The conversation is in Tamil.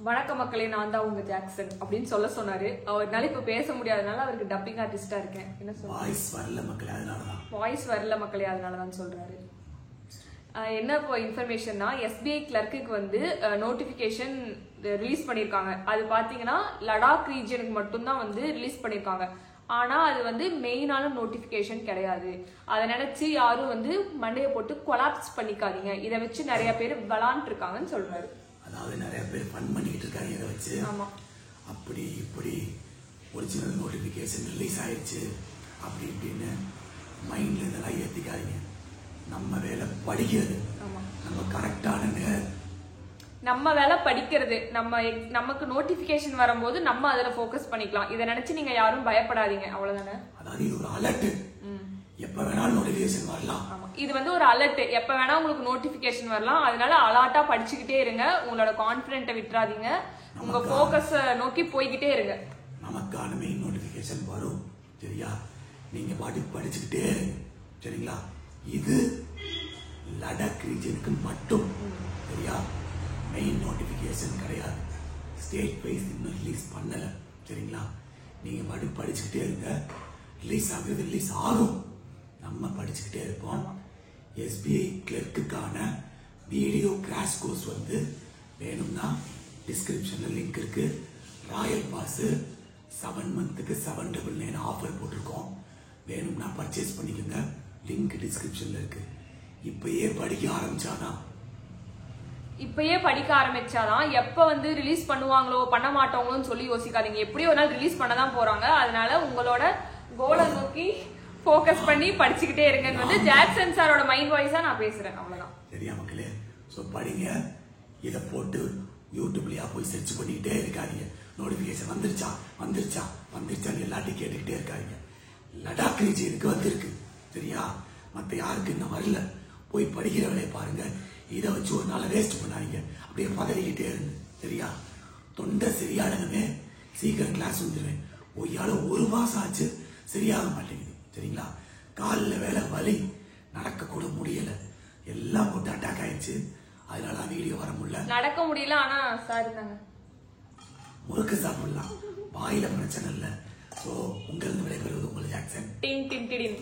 வணக்க மக்களே, நான் தான் உங்க ஜாக்சன் அப்படின்னு சொல்ல சொன்னாரு. அவர்னால இப்ப பேச முடியாதனால அவருக்கு டப்பிங் ஆர்டிஸ்டா இருக்கேன். என்ன சொல்ற? வாய்ஸ் வரல மக்களே அதனாலதான் சொல்றாரு. என்ன இப்போ இன்ஃபர்மேஷன்னா, எஸ்பிஐ கிளர்க்குக்கு வந்து நோட்டிபிகேஷன் ரிலீஸ் பண்ணிருக்காங்க. அது பாத்தீங்கன்னா லடாக் ரீஜனுக்கு மட்டும்தான் வந்து ரிலீஸ் பண்ணிருக்காங்க. ஆனா அது வந்து மெயினான நோட்டிபிகேஷன் கிடையாது. அதை நினைச்சு யாரும் வந்து மண்டையை போட்டு கொலாப்ஸ் பண்ணிக்காதீங்க. இதை வச்சு நிறைய பேர் விளாண்டு இருக்காங்கன்னு சொல்றாரு. அதாவது நிறைய பேர் ஃபன் பண்ணிட்டு இருக்காங்க இதை வச்சு. ஆமா, அப்படி இப்படி ஒரிஜினல் நோட்டிபிகேஷன் ரிலீஸ் ஆயிடுச்சு அப்படி இப்படின்னு மைண்ட்ல இதெல்லாம் ஏத்திக்காதீங்க. நம்ம வேலை படிக்கிறது, நம்ம கரெக்டான நம்ம வேலை படிக்கிறது. நமக்கு நோட்டிபிகேஷன் வரும்போது நம்ம அதுல போக்கஸ் பண்ணிக்கலாம். இதை நினைச்சு நீங்க யாரும் பயப்படாதீங்க, அவ்வளவுதானே. அதாவது இது ஒரு அலர்ட், எப்ப வேணாலும் நோட்டிபிகேஷன் வரலாம். இது வந்து ஒரு அலர்ட், எப்ப வேணா உங்களுக்கு நோட்டிபிகேஷன் வரலாம். அதனால அலர்ட்டா படிச்சுக்கிட்டே இருங்க. உங்களோட கான்பிடென்ட்டை விட்டுறாதீங்க. உங்க போக்கஸ் நோக்கி போய்கிட்டே இருங்க. நமக்கான மெயின் நோட்டிபிகேஷன் வரும், சரியா? நீங்க பாட்டுக்கு படிச்சுக்கிட்டே இருங்க, சரிங்களா? இது லடாக் ரீஜனுக்கு மட்டும், சரியா? மெயின் நோட்டிபிகேஷன் கிடையாது. ஸ்டேட் வைஸ் இன்னும் ரிலீஸ் பண்ணல, சரிங்களா? நீங்க பாட்டுக்கு படிச்சுக்கிட்டே இருங்க. ரிலீஸ் ஆகுது, ரிலீஸ் ஆகும். நம்ம படிச்சுக்கிட்டே இருப்போம். எஸ்பிஐ கிளர்க்குக்கான வீடியோ கிராஷ் கோர்ஸ் வந்து வேணும்னா டிஸ்கிரிப்ஷன்ல லிங்க் இருக்கு. ராயல் பாஸ் 7 மந்த்துக்கு 799 ஆஃபர் போட்டிருக்கோம். வேணும்னா பர்ச்சேஸ் பண்ணிக்கோங்க. லிங்க் டிஸ்கிரிப்ஷன்ல இருக்கு. இப்பயே படிக்க ஆரம்பிச்சாதான் எப்ப வந்து ரிலீஸ் பண்ணுவாங்களோ பண்ண மாட்டாங்களோன்னு சொல்லி யோசிக்காதீங்க. எப்படியும் ஒரு நாள் ரிலீஸ் பண்ணதான் போறாங்க. அதனால உங்களோட கோலை நோக்கி போக்கஸ் பண்ணி படிச்சுக்கிட்டே இருங்கன்னு வந்து ஜாக்சன் சாரோட மைண்ட் வாய்ஸா நான் பேசுறேன், அவ்வளவுதான். சரியா மக்களே? சோ படிங்க. இத போட்டு யூடியூப்லயா போய் சர்ச் பண்ணிக்கிட்டே இருக்காதீங்க. நோட்டிபிகேஷன் வந்துருச்சான்னு எல்லாத்தையும் கேட்டுக்கிட்டே இருக்காதீங்க. லடாக் ரீஜனுக்கு வந்திருக்கு, சரியா? மத்த யாருக்கு இன்னும் வரல. போய் படிக்கிற வேலையை பாருங்க. இதை வச்சு ஒரு நாளை வேஸ்ட் பண்ணாதீங்க. அப்படியே பதறிக்கிட்டே இருங்க, சரியா? தொண்டை சரியானதுமே சீக்கிரம் கிளாஸ் வந்துடுவேன். ஒய்யால 1 மாசம் ஆச்சு, சரியாக மாட்டேங்குது, சரிங்களா? காலில் வேலை வலி, நடக்க கூட முடியல, எல்லாம் போட்டு அட்டாக் ஆயிடுச்சு. அதனால வீடியோ வர முடியல, நடக்க முடியல. ஆனா சார் இருந்தாங்க, முறுக்கு சாப்பிடலாம், வாயில பிரச்சனை இல்லை. சோ உங்களிருந்து விடைபெறுவது உங்கள் ஜாக்சன். டிங் டிங் டிங்.